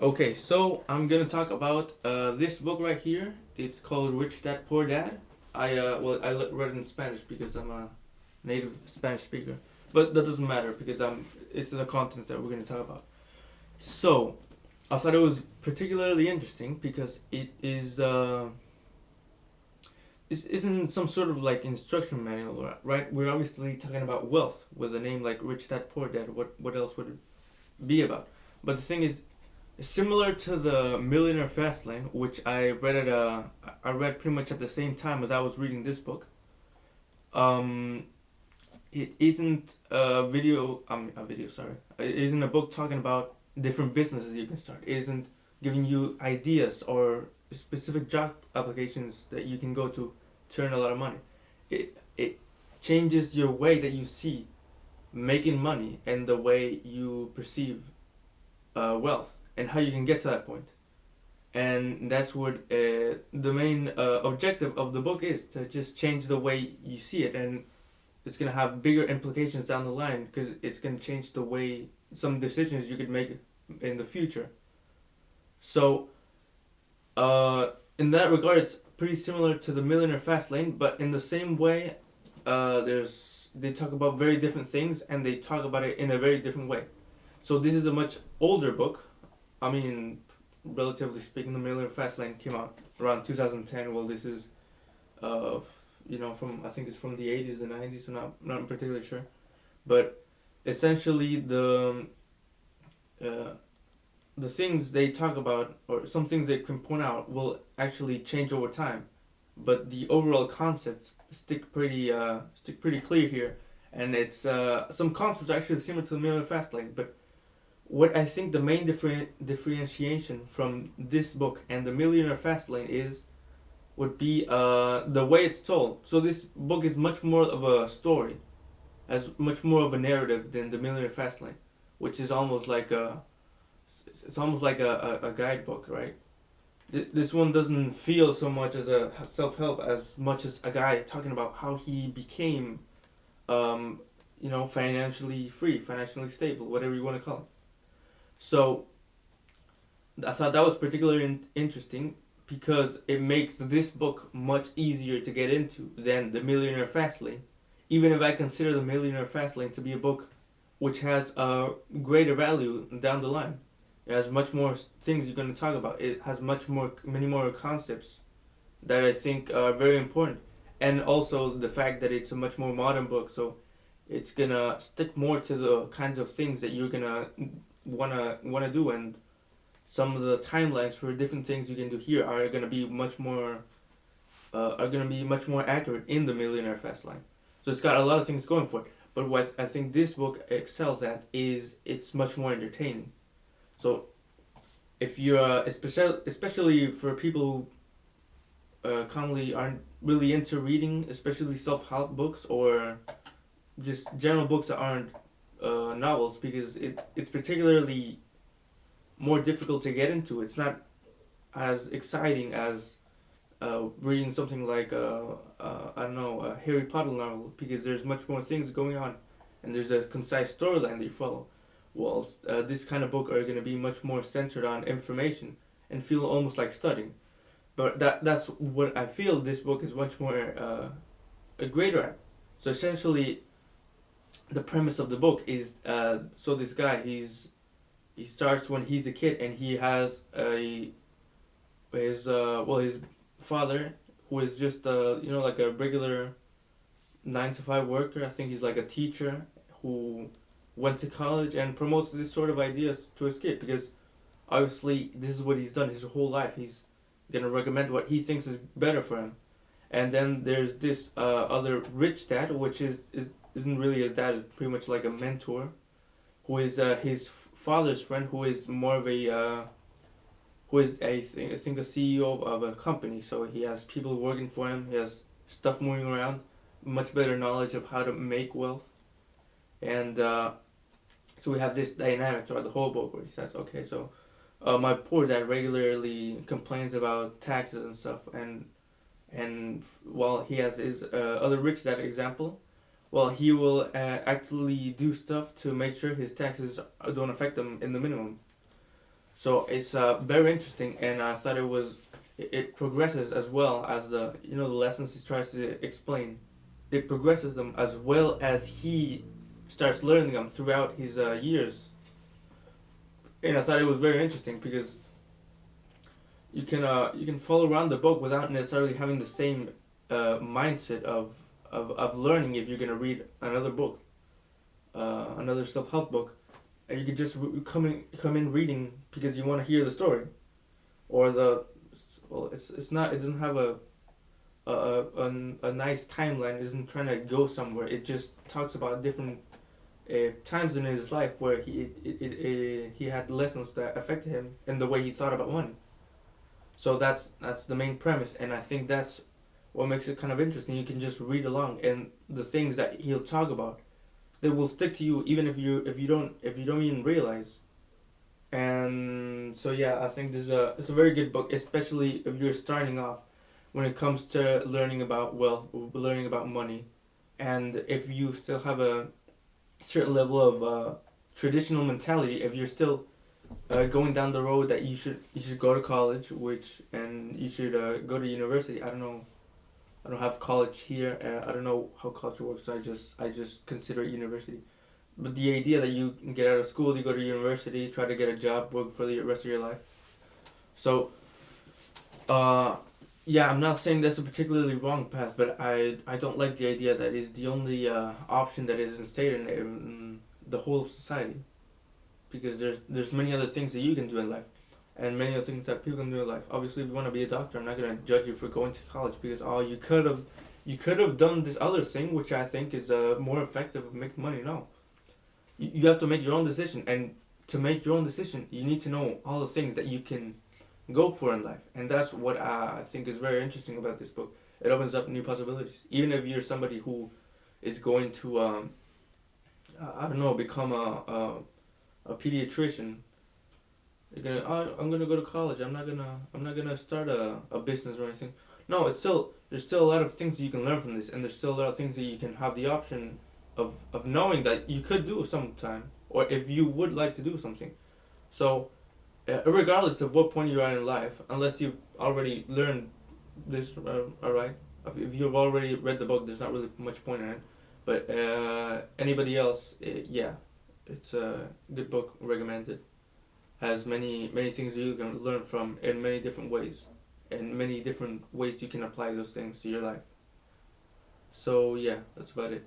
Okay, so I'm gonna talk about this book right here. It's called Rich Dad Poor Dad. I read it in Spanish because I'm a native Spanish speaker, but that doesn't matter because it's the content that we're gonna talk about. So I thought it was particularly interesting because it isn't some sort of like instruction manual, right? We're obviously talking about wealth with a name like Rich Dad Poor Dad. What else would it be about? But the thing is, similar to the Millionaire Fastlane, which I read pretty much at the same time as I was reading this book. Um, it isn't a video. A video. Sorry, it isn't a book talking about different businesses you can start. It isn't giving you ideas or specific job applications that you can go to earn a lot of money. It changes your way that you see making money and the way you perceive wealth and how you can get to that point. And that's what the main objective of the book is, to just change the way you see it, and it's gonna have bigger implications down the line because it's gonna change the way some decisions you could make in the future. So, in that regard, it's pretty similar to the Millionaire Fastlane, but in the same way, they talk about very different things and they talk about it in a very different way. So this is a much older book. I mean, relatively speaking, the Millionaire Fastlane came out around 2010. Well, this is, uh, from I think it's from the 80s and 90s. I'm not particularly sure, but essentially uh, the things they talk about or some things they can point out will actually change over time, but the overall concepts stick pretty clear here, and it's some concepts are actually similar to the Millionaire Fastlane, but what I think the main differentiation from this book and the Millionaire Fastlane would be the way it's told. So this book is much more of a story, has much more of a narrative than the Millionaire Fastlane, which is almost like a guidebook, right? This one doesn't feel so much as a self help as much as a guy talking about how he became, um, financially free, financially stable, whatever you want to call it. So I thought that was particularly interesting because it makes this book much easier to get into than The Millionaire Fastlane. Even if I consider The Millionaire Fastlane to be a book which has a greater value down the line. It has much more things you're going to talk about. It has many more concepts that I think are very important. And also the fact that it's a much more modern book, so it's gonna stick more to the kinds of things that you're gonna wanna do, and some of the timelines for different things you can do here are gonna be much more accurate in the Millionaire Fastline. So it's got a lot of things going for it. But what I think this book excels at is it's much more entertaining. So if you're especially for people who commonly aren't really into reading, especially self help books or just general books that aren't novels, because it's particularly more difficult to get into. It's not as exciting as reading something like I don't know, a Harry Potter novel, because there's much more things going on, and there's a concise storyline that you follow. Whilst this kind of book are going to be much more centered on information and feel almost like studying. But that's what I feel this book is much more a greater at. So essentially, the premise of the book is so this guy he starts when he's a kid, and he has his father, who is just like a regular 9 to 5 worker. I think he's like a teacher who went to college and promotes this sort of ideas to his kid, because obviously this is what he's done his whole life. He's gonna recommend what he thinks is better for him. And then there's this other rich dad, which isn't really his dad. It's pretty much like a mentor, who is his father's friend, who is more of a who is I think a CEO of a company. So he has people working for him. He has stuff moving around, much better knowledge of how to make wealth, and so we have this dynamic throughout the whole book where he says, okay, so my poor dad regularly complains about taxes and stuff, and while he has his other rich dad example, well, he will actually do stuff to make sure his taxes don't affect him in the minimum. So it's very interesting, and I thought it progresses as well as the lessons he tries to explain. It progresses them as well as he starts learning them throughout his years, and I thought it was very interesting because you can follow around the book without necessarily having the same mindset of learning if you're gonna read another book, another self help book, and you could just come in reading because you want to hear the story or the well it's not, it doesn't have a nice timeline. It isn't trying to go somewhere. It just talks about different times in his life where he had lessons that affected him and the way he thought about money. So that's the main premise, and I think that's what makes it kind of interesting. You can just read along, and the things that he'll talk about, they will stick to you even if you don't even realize. And so yeah, I think this is it's a very good book, especially if you're starting off when it comes to learning about wealth, learning about money, and if you still have a certain level of traditional mentality. If you're still going down the road that you should go to college, which and you should go to university. I don't have college here. I don't know how college works. So I just consider it university. But the idea that you can get out of school, you go to university, try to get a job, work for the rest of your life. So, uh, yeah, I'm not saying that's a particularly wrong path, but I don't like the idea that is the only option that is instated in the whole of society. Because there's many other things that you can do in life, and many other things that people can do in life. Obviously, if you want to be a doctor, I'm not gonna judge you for going to college because you could have done this other thing, which I think is more effective of making money. No, you have to make your own decision, and to make your own decision, you need to know all the things that you can go for in life, and that's what I think is very interesting about this book. It opens up new possibilities, even if you're somebody who is going to I don't know, become a pediatrician. You're gonna, oh, I'm gonna go to college. I'm not gonna start a business or anything. No, there's still a lot of things that you can learn from this, and there's still a lot of things that you can have the option of knowing that you could do sometime, or if you would like to do something. So, regardless of what point you're at in life, unless you've already learned this, alright. If you've already read the book, there's not really much point in it. But anybody else, yeah, it's a good book, recommended. Has many things that you can learn from in many different ways, and many different ways you can apply those things to your life. So yeah, that's about it.